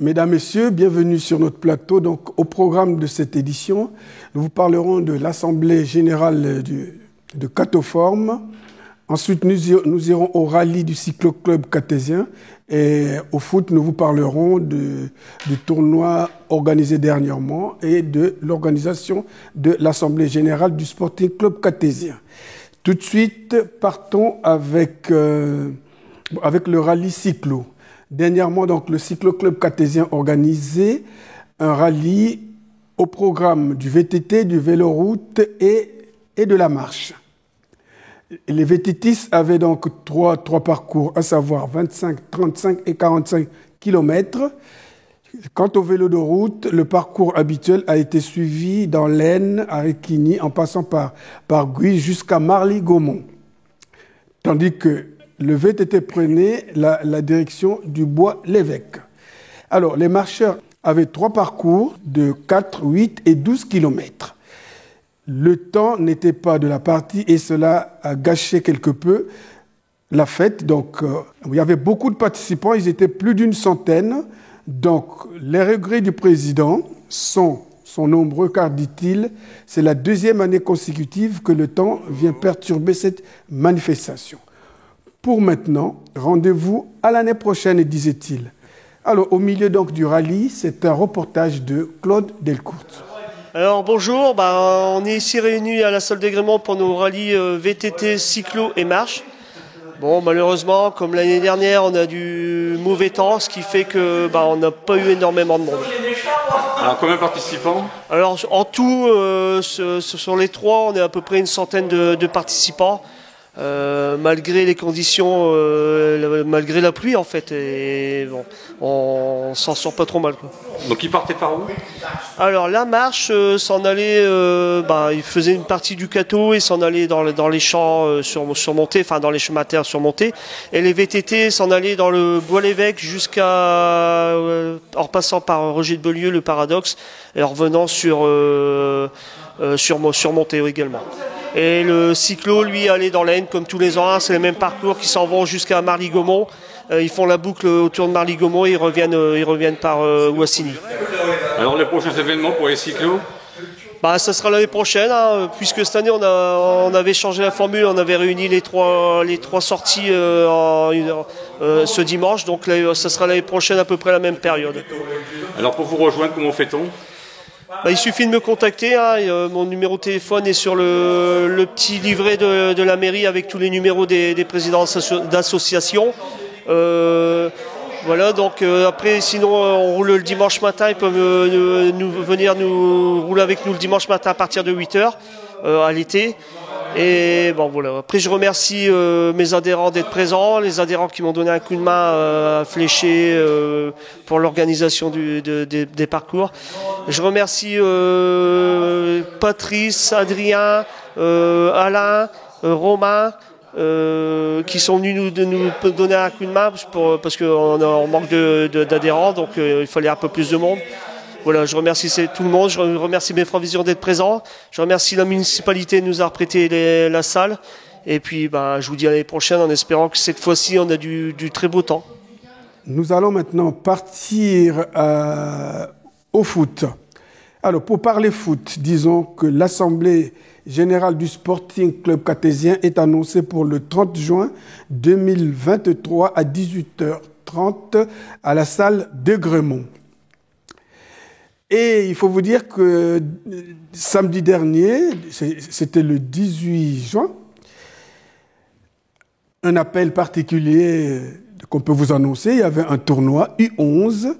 Mesdames, Messieurs, bienvenue sur notre plateau. Donc, au programme de cette édition, nous vous parlerons de l'Assemblée générale de Catoform. Ensuite, nous irons au rallye du cyclo-club cartésien. Et au foot, nous vous parlerons du tournoi organisé dernièrement et de l'organisation de l'Assemblée générale du Sporting Club cartésien. Tout de suite, partons avec le rallye cyclo. Dernièrement, donc, le cyclo-club cartésien organisé un rallye au programme du VTT, du véloroute et de la marche. Les VTTistes avaient donc trois parcours, à savoir 25, 35 et 45 km. Quant au vélo de route, le parcours habituel a été suivi dans l'Aisne, à Réquigny, en passant par Guy jusqu'à Marly-Gaumont. Tandis que le VTT prenait la direction du Bois-l'Évêque. Alors, les marcheurs avaient 3 parcours de 4, 8 et 12 km. Le temps n'était pas de la partie et cela a gâché quelque peu la fête. Donc, il y avait beaucoup de participants, ils étaient plus d'une centaine. Donc, les regrets du président sont nombreux car, dit-il, c'est la 2e année consécutive que le temps vient perturber cette manifestation. Pour maintenant, rendez-vous à l'année prochaine, disait-il. Alors, au milieu donc du rallye, c'est un reportage de Claude Delcourt. Alors bonjour, on est ici réunis à la salle d'agrément pour nos rallyes VTT, cyclo et marche. Bon, malheureusement, comme l'année dernière, on a du mauvais temps, ce qui fait que on n'a pas eu énormément de monde. Alors combien de participants ? Alors en tout, sur les 3, on est à peu près une centaine de participants. Malgré les conditions, malgré la pluie en fait, et bon, on s'en sort pas trop mal, quoi. Donc ils partaient par où ? Alors la marche s'en allait, il faisait une partie du Cateau et s'en allait dans les champs surmontés, enfin dans les chemins de terre surmontés, et les VTT s'en allaient dans le Bois-l'Évêque jusqu'à en passant par Roger de Beaulieu, le Paradoxe, et en revenant sur Monté également. Et le cyclo, lui, allait dans l'Aisne comme tous les ans. C'est les mêmes parcours qui s'en vont jusqu'à Marly-Gaumont. Ils font la boucle autour de Marly-Gaumont et ils reviennent par Ouassigny. Alors les prochains événements pour les cyclos ? Ça sera l'année prochaine, puisque cette année on avait changé la formule, on avait réuni les trois sorties ce dimanche. Donc ça sera l'année prochaine à peu près la même période. Alors pour vous rejoindre, comment fait-on ? Il suffit de me contacter, mon numéro de téléphone est sur le petit livret de la mairie avec tous les numéros des présidents d'associations. Voilà, donc après sinon on roule le dimanche matin, ils peuvent venir nous rouler avec nous le dimanche matin à partir de 8h à l'été. Et bon voilà, après je remercie mes adhérents d'être présents, les adhérents qui m'ont donné un coup de main à flécher pour l'organisation des parcours. Je remercie Patrice, Adrien, Alain, Romain, qui sont venus nous donner un coup de main parce qu'on manque d'adhérents, donc il fallait un peu plus de monde. Voilà, je remercie tout le monde, je remercie Méfrovision d'être présent, je remercie la municipalité de nous avoir prêté la salle, et puis je vous dis à l'année prochaine en espérant que cette fois-ci on a du très beau temps. Nous allons maintenant partir au foot. Alors, pour parler foot, disons que l'Assemblée générale du Sporting Club cartésien est annoncée pour le 30 juin 2023 à 18h30 à la salle de Gremont. Et il faut vous dire que samedi dernier, c'était le 18 juin, un appel particulier qu'on peut vous annoncer, il y avait un tournoi U11,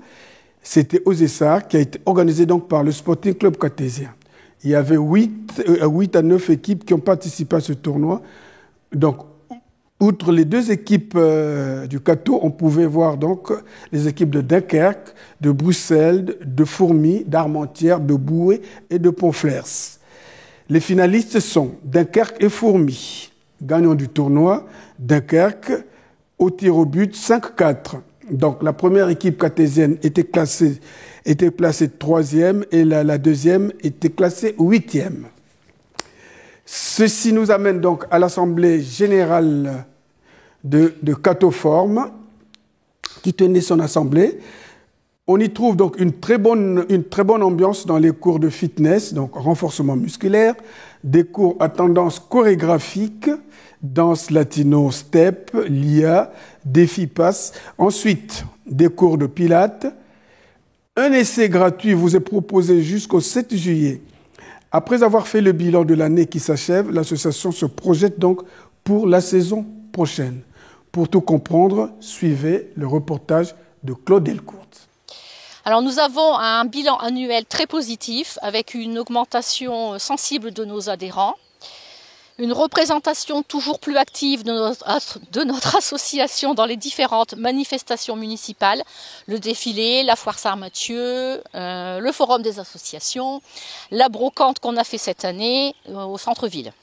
c'était aux Essarts, qui a été organisé donc par le Sporting Club cartésien. Il y avait 8 à 9 équipes qui ont participé à ce tournoi. Donc, outre les 2 équipes du Cateau, on pouvait voir donc les équipes de Dunkerque, de Bruxelles, de Fourmies, d'Armentières, de Boué et de Pontflers. Les finalistes sont Dunkerque et Fourmies. Gagnant du tournoi, Dunkerque au tir au but 5-4. Donc la première équipe cartésienne était placée 3e et la deuxième était classée 8e. Ceci nous amène donc à l'Assemblée générale de Catoform, qui tenait son assemblée On y trouve donc une très bonne ambiance dans les cours de fitness, donc renforcement musculaire, des cours à tendance chorégraphique, danse latino, step, LIA, défi passe. Ensuite, des cours de pilates. Un essai gratuit vous est proposé jusqu'au 7 juillet. Après avoir fait le bilan de l'année qui s'achève, l'association se projette donc pour la saison prochaine. Pour tout comprendre, suivez le reportage de Claude Delcourt. Alors nous avons un bilan annuel très positif avec une augmentation sensible de nos adhérents, une représentation toujours plus active de notre association dans les différentes manifestations municipales, le défilé, la foire Saint-Mathieu, le forum des associations, la brocante qu'on a fait cette année au centre-ville.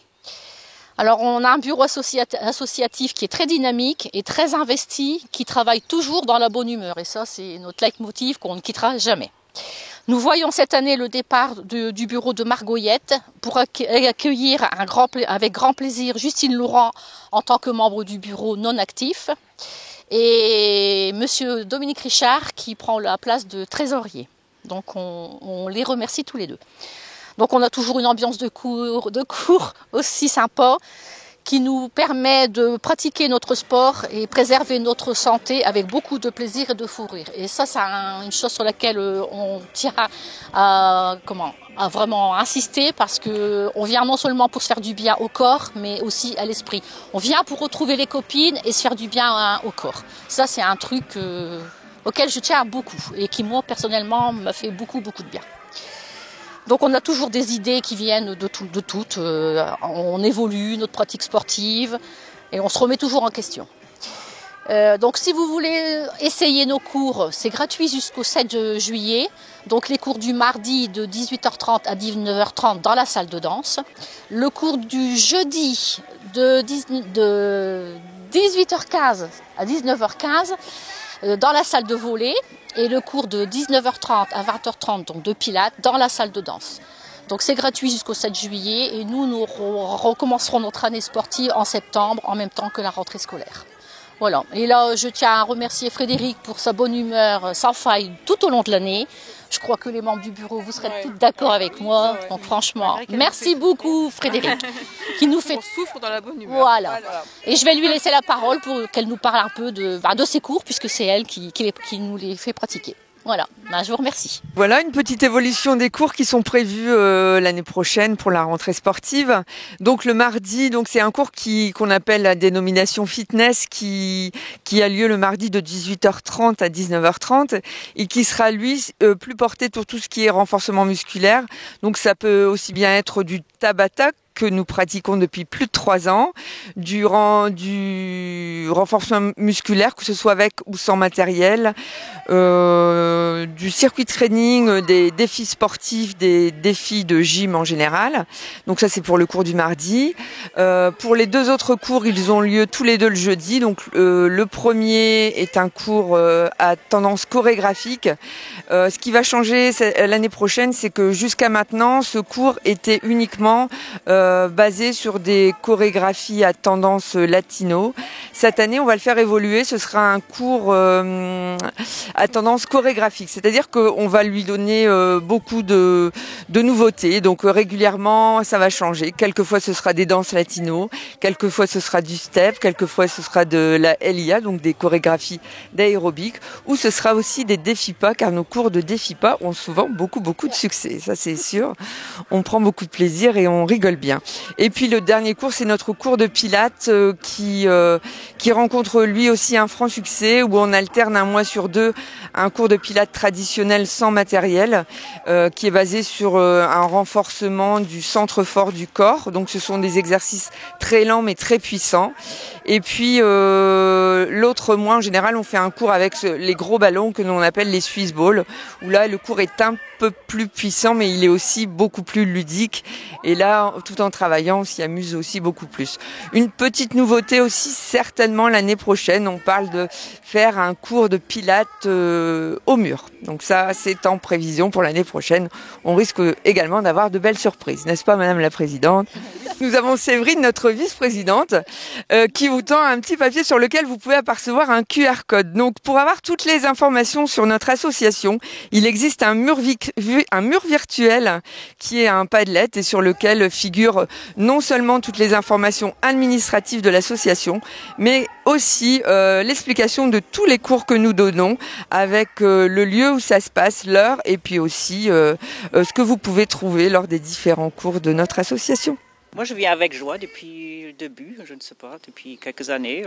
Alors on a un bureau associatif qui est très dynamique et très investi, qui travaille toujours dans la bonne humeur. Et ça, c'est notre leitmotiv qu'on ne quittera jamais. Nous voyons cette année le départ du bureau de Margoyette pour accueillir avec grand plaisir Justine Laurent en tant que membre du bureau non actif et Monsieur Dominique Richard qui prend la place de trésorier. Donc on les remercie tous les deux. Donc on a toujours une ambiance de cours aussi sympa qui nous permet de pratiquer notre sport et préserver notre santé avec beaucoup de plaisir et de fou rire. Et ça, c'est une chose sur laquelle on tient à vraiment insister parce qu'on vient non seulement pour se faire du bien au corps, mais aussi à l'esprit. On vient pour retrouver les copines et se faire du bien au corps. Ça, c'est un truc auquel je tiens beaucoup et qui, moi, personnellement, me fait beaucoup de bien. Donc on a toujours des idées qui viennent de toutes. On évolue notre pratique sportive et on se remet toujours en question. Donc si vous voulez essayer nos cours, c'est gratuit jusqu'au 7 juillet. Donc les cours du mardi de 18h30 à 19h30 dans la salle de danse. Le cours du jeudi de 18h15 à 19h15 dans la salle de volley. Et le cours de 19h30 à 20h30 donc de pilates dans la salle de danse. Donc c'est gratuit jusqu'au 7 juillet et nous recommencerons notre année sportive en septembre en même temps que la rentrée scolaire. Voilà. Et là, je tiens à remercier Frédéric pour sa bonne humeur sans faille tout au long de l'année. Je crois que les membres du bureau, vous serez tous d'accord avec moi. Donc franchement, merci beaucoup Frédéric, qui nous fait... On souffre dans la bonne humeur. Voilà. Et je vais lui laisser la parole pour qu'elle nous parle un peu de ses cours, puisque c'est elle qui nous les fait pratiquer. Voilà, je vous remercie. Voilà une petite évolution des cours qui sont prévus l'année prochaine pour la rentrée sportive. Donc le mardi, c'est un cours qu'on appelle la dénomination fitness qui a lieu le mardi de 18h30 à 19h30 et qui sera lui plus porté sur tout ce qui est renforcement musculaire. Donc ça peut aussi bien être du Tabata que nous pratiquons depuis plus de 3 ans, du renforcement musculaire, que ce soit avec ou sans matériel, du circuit training, des défis sportifs, des défis de gym en général. Donc ça, c'est pour le cours du mardi. Pour les 2 autres cours, ils ont lieu tous les 2 le jeudi. Donc le premier est un cours à tendance chorégraphique. Ce qui va changer l'année prochaine, c'est que jusqu'à maintenant, ce cours était uniquement basé sur des chorégraphies à tendance latino. Cette année, on va le faire évoluer. Ce sera un cours à tendance chorégraphique. C'est-à-dire qu'on va lui donner beaucoup de nouveautés. Donc régulièrement, ça va changer. Quelquefois, ce sera des danses latino. Quelquefois, ce sera du step. Quelquefois, ce sera de la LIA, donc des chorégraphies d'aérobic. Ou ce sera aussi des défis pas, car nos cours de défis pas ont souvent beaucoup de succès. Ça, c'est sûr. On prend beaucoup de plaisir et on rigole bien. Et puis le dernier cours, c'est notre cours de pilates qui rencontre lui aussi un franc succès, où on alterne un mois sur 2 un cours de pilates traditionnel sans matériel, qui est basé sur un renforcement du centre fort du corps. Donc ce sont des exercices très lents mais très puissants. Et puis l'autre mois, en général, on fait un cours avec les gros ballons que l'on appelle les Swiss Balls, où là le cours est un peu plus puissant, mais il est aussi beaucoup plus ludique. Et là, tout en travaillant, on s'y amuse aussi beaucoup plus. Une petite nouveauté aussi, certainement l'année prochaine, on parle de faire un cours de pilates au mur. Donc ça, c'est en prévision pour l'année prochaine. On risque également d'avoir de belles surprises, n'est-ce pas, Madame la Présidente ? nous avons Séverine, notre vice-présidente, qui vous tend un petit papier sur lequel vous pouvez apercevoir un QR code. Donc, pour avoir toutes les informations sur notre association, il existe un mur virtuel qui est un Padlet et sur lequel figurent non seulement toutes les informations administratives de l'association, mais aussi l'explication de tous les cours que nous donnons avec le lieu où ça se passe, l'heure et puis aussi ce que vous pouvez trouver lors des différents cours de notre association. Moi, je viens avec joie depuis le début, je ne sais pas, depuis quelques années,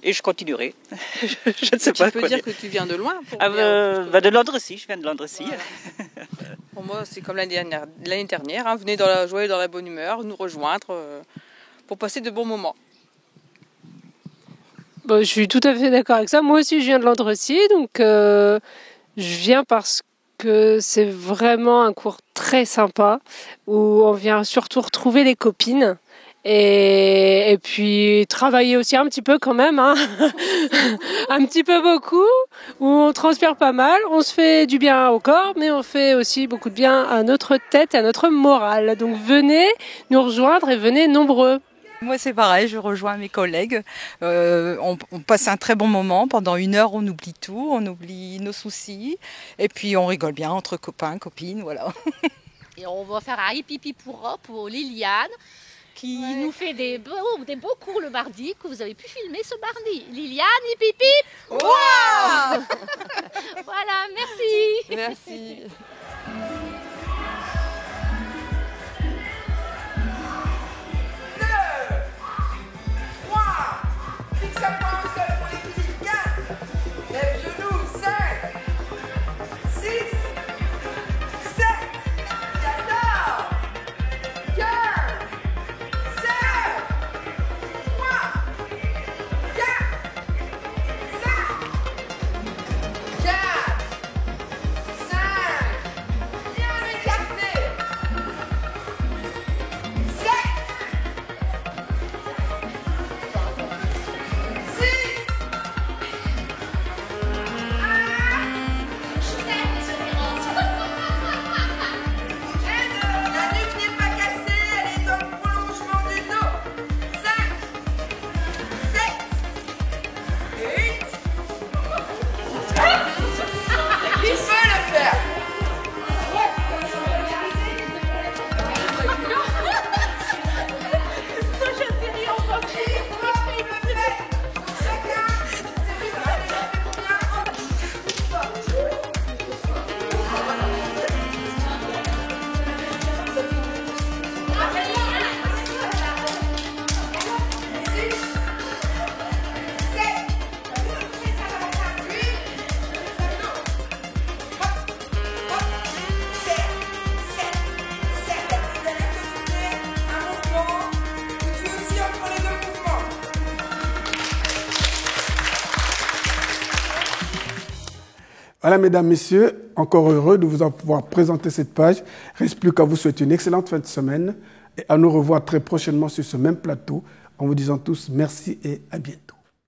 et je continuerai. Je ne sais pas. Tu peux dire que tu viens de loin de Landrecy, je viens de Landrecy. Ouais. Pour moi, c'est comme l'année dernière, hein, venez jouer dans la bonne humeur, nous rejoindre pour passer de bons moments. Bon, je suis tout à fait d'accord avec ça. Moi aussi, je viens de Landrecy, donc je viens parce que c'est vraiment un cours très sympa où on vient surtout retrouver les copines et puis travailler aussi un petit peu quand même, hein. Un petit peu beaucoup, où on transpire pas mal, on se fait du bien au corps, mais on fait aussi beaucoup de bien à notre tête et à notre morale. Donc venez nous rejoindre et venez nombreux. Moi c'est pareil, je rejoins mes collègues. On passe un très bon moment. Pendant 1 heure, on oublie tout, on oublie nos soucis. Et puis on rigole bien entre copains, copines, voilà. Et on va faire un hippie pour Liliane, qui nous fait des beaux cours le mardi, que vous avez pu filmer ce mardi. Liliane, hippie. Wow. Voilà, merci. Merci. Voilà, mesdames, messieurs, encore heureux de vous pouvoir présenter cette page. Il ne reste plus qu'à vous souhaiter une excellente fin de semaine et à nous revoir très prochainement sur ce même plateau en vous disant tous merci et à bientôt.